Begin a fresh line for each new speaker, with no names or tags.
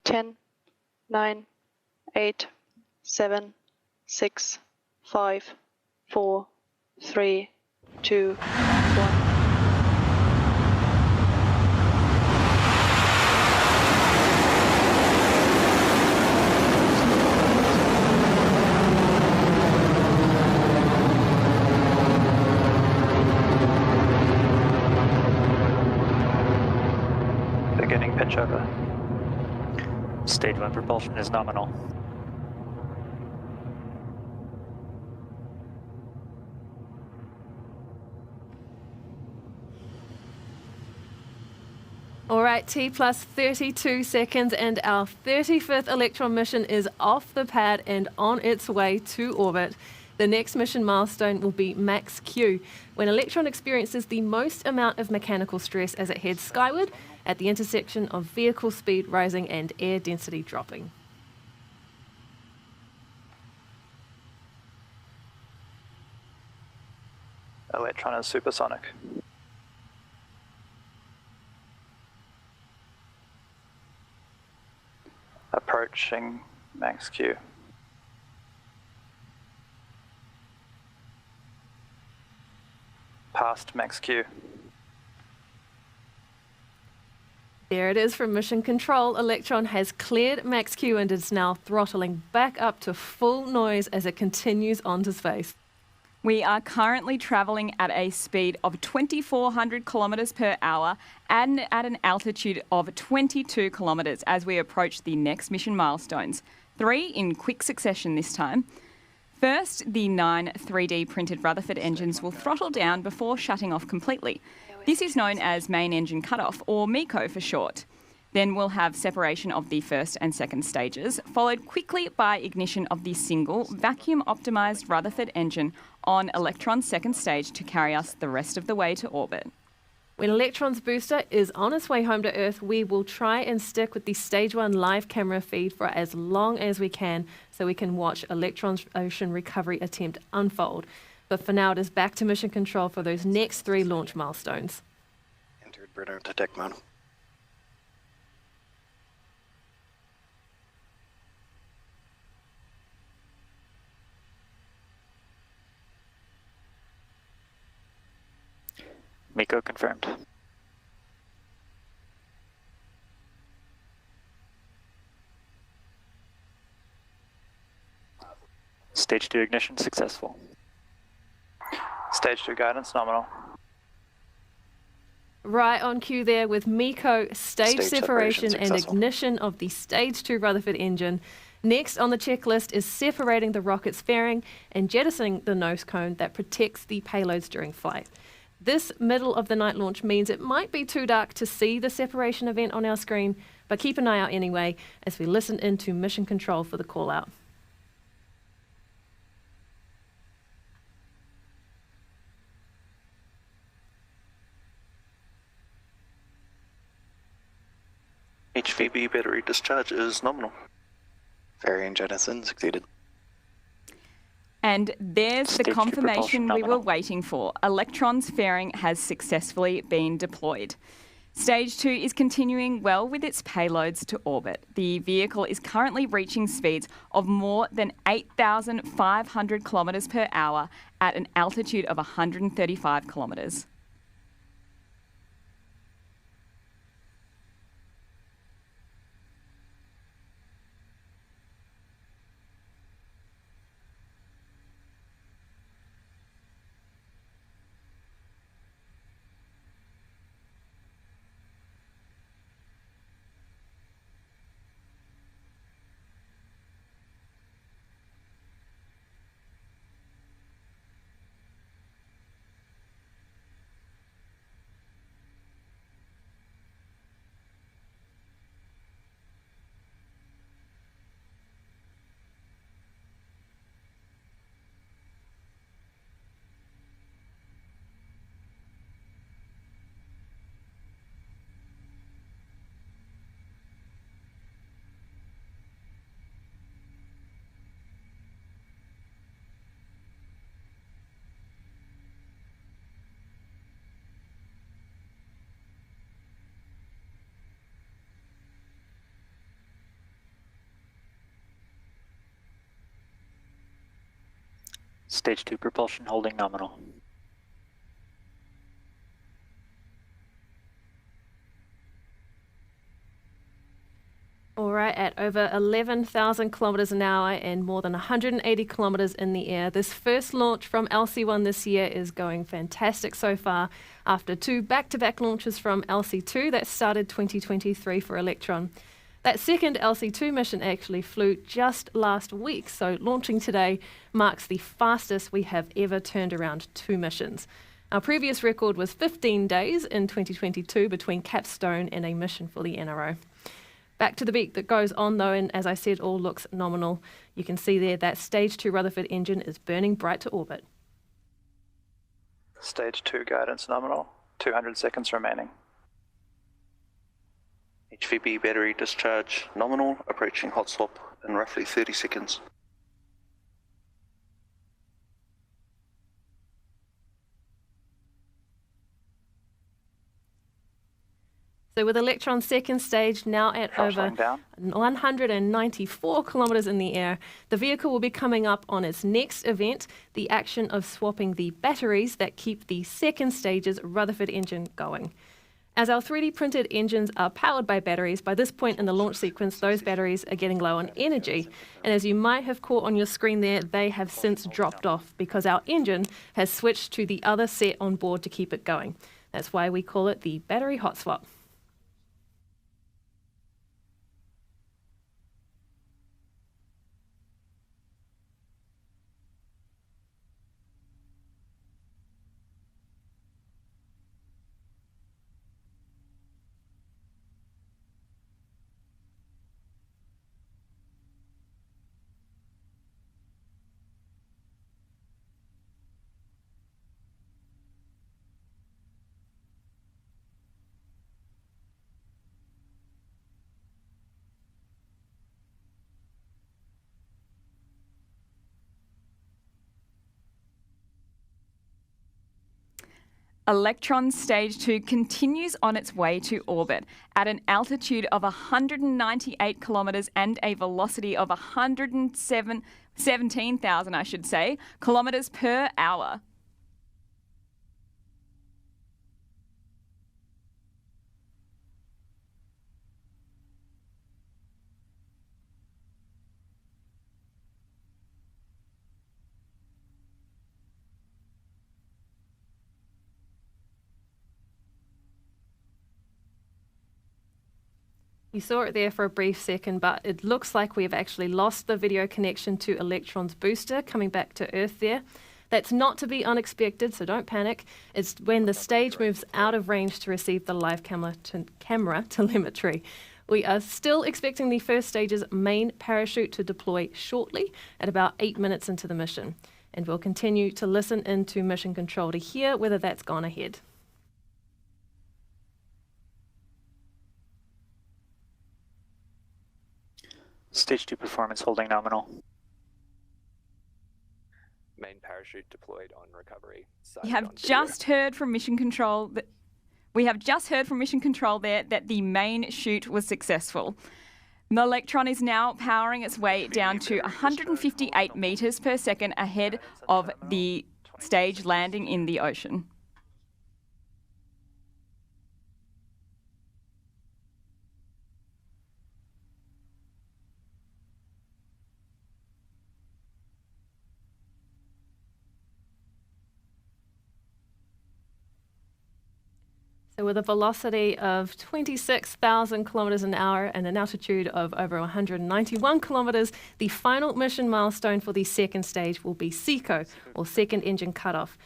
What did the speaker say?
10, 9, 8, 7, 6, 5, 4, 3, 2, 1.
Beginning pitch over. Stage 1 propulsion is nominal.
All right, T plus 32 seconds, and our 35th Electron mission is off the pad and on its way to orbit. The next mission milestone will be max Q, when Electron experiences the most amount of mechanical stress as it heads skyward at the intersection of vehicle speed rising and air density dropping.
Electron is supersonic. Approaching max Q. Past max Q.
There it is from Mission Control. Electron has cleared max Q and is now throttling back up to full noise as it continues onto space.
We are currently travelling at a speed of 2,400 kilometres per hour and at an altitude of 22 kilometres as we approach the next mission milestones. 3 in quick succession this time. First, the 9 3D printed Rutherford engines will throttle down before shutting off completely. This is known as main engine cutoff, or MECO for short. Then we'll have separation of the first and second stages, followed quickly by ignition of the single vacuum-optimised Rutherford engine on Electron's second stage to carry us the rest of the way to orbit.
When Electron's booster is on its way home to Earth, we will try and stick with the Stage 1 live camera feed for as long as we can so we can watch Electron's ocean recovery attempt unfold. But for now, it is back to Mission Control for those next 3 launch milestones.
Entered burner into deck mode.
MECO confirmed. Stage 2 ignition successful. Stage 2 guidance nominal.
Right on cue there with MECO stage separation and ignition of the Stage 2 Rutherford engine. Next on the checklist is separating the rocket's fairing and jettisoning the nose cone that protects the payloads during flight. This middle of the night launch means it might be too dark to see the separation event on our screen, but keep an eye out anyway as we listen into Mission Control for the call out.
HVB battery discharge is nominal. Fairing jettison succeeded.
And there's the confirmation we were waiting for. Electron's fairing has successfully been deployed. Stage 2 is continuing well with its payloads to orbit. The vehicle is currently reaching speeds of more than 8,500 kilometres per hour at an altitude of 135 kilometres.
Stage 2 propulsion holding nominal.
All right, at over 11,000 kilometers an hour and more than 180 kilometers in the air, this first launch from LC1 this year is going fantastic so far after 2 back-to-back launches from LC2 that started 2023 for Electron. That second LC2 mission actually flew just last week, so launching today marks the fastest we have ever turned around 2 missions. Our previous record was 15 days in 2022 between Capstone and a mission for the NRO. Back to the beat that goes on though, and as I said, all looks nominal. You can see there that Stage 2 Rutherford engine is burning bright to orbit.
Stage 2 guidance nominal, 200 seconds remaining.
HVB battery discharge nominal, approaching hot swap in roughly 30 seconds.
So with Electron's second stage now at over 194 kilometers in the air, the vehicle will be coming up on its next event, the action of swapping the batteries that keep the second stage's Rutherford engine going. As our 3D printed engines are powered by batteries, by this point in the launch sequence, those batteries are getting low on energy. And as you might have caught on your screen there, they have since dropped off because our engine has switched to the other set on board to keep it going. That's why we call it the battery hot swap.
Electron Stage 2 continues on its way to orbit at an altitude of 198 kilometres and a velocity of 17,000, kilometres per hour.
You saw it there for a brief second, but it looks like we have actually lost the video connection to Electron's booster coming back to Earth there. That's not to be unexpected, so don't panic. It's when the stage moves out of range to receive the live camera telemetry. We are still expecting the first stage's main parachute to deploy shortly at about 8 minutes into the mission. And we'll continue to listen into mission control to hear whether that's gone ahead.
Stage 2 performance holding nominal.
Main parachute deployed on recovery.
We have just heard from mission control that that the main chute was successful. The Electron is now powering its way down to 158 meters per second ahead of the stage landing in the ocean.
So with a velocity of 26,000 kilometers an hour and an altitude of over 191 kilometers, the final mission milestone for the second stage will be SECO, or second engine cutoff.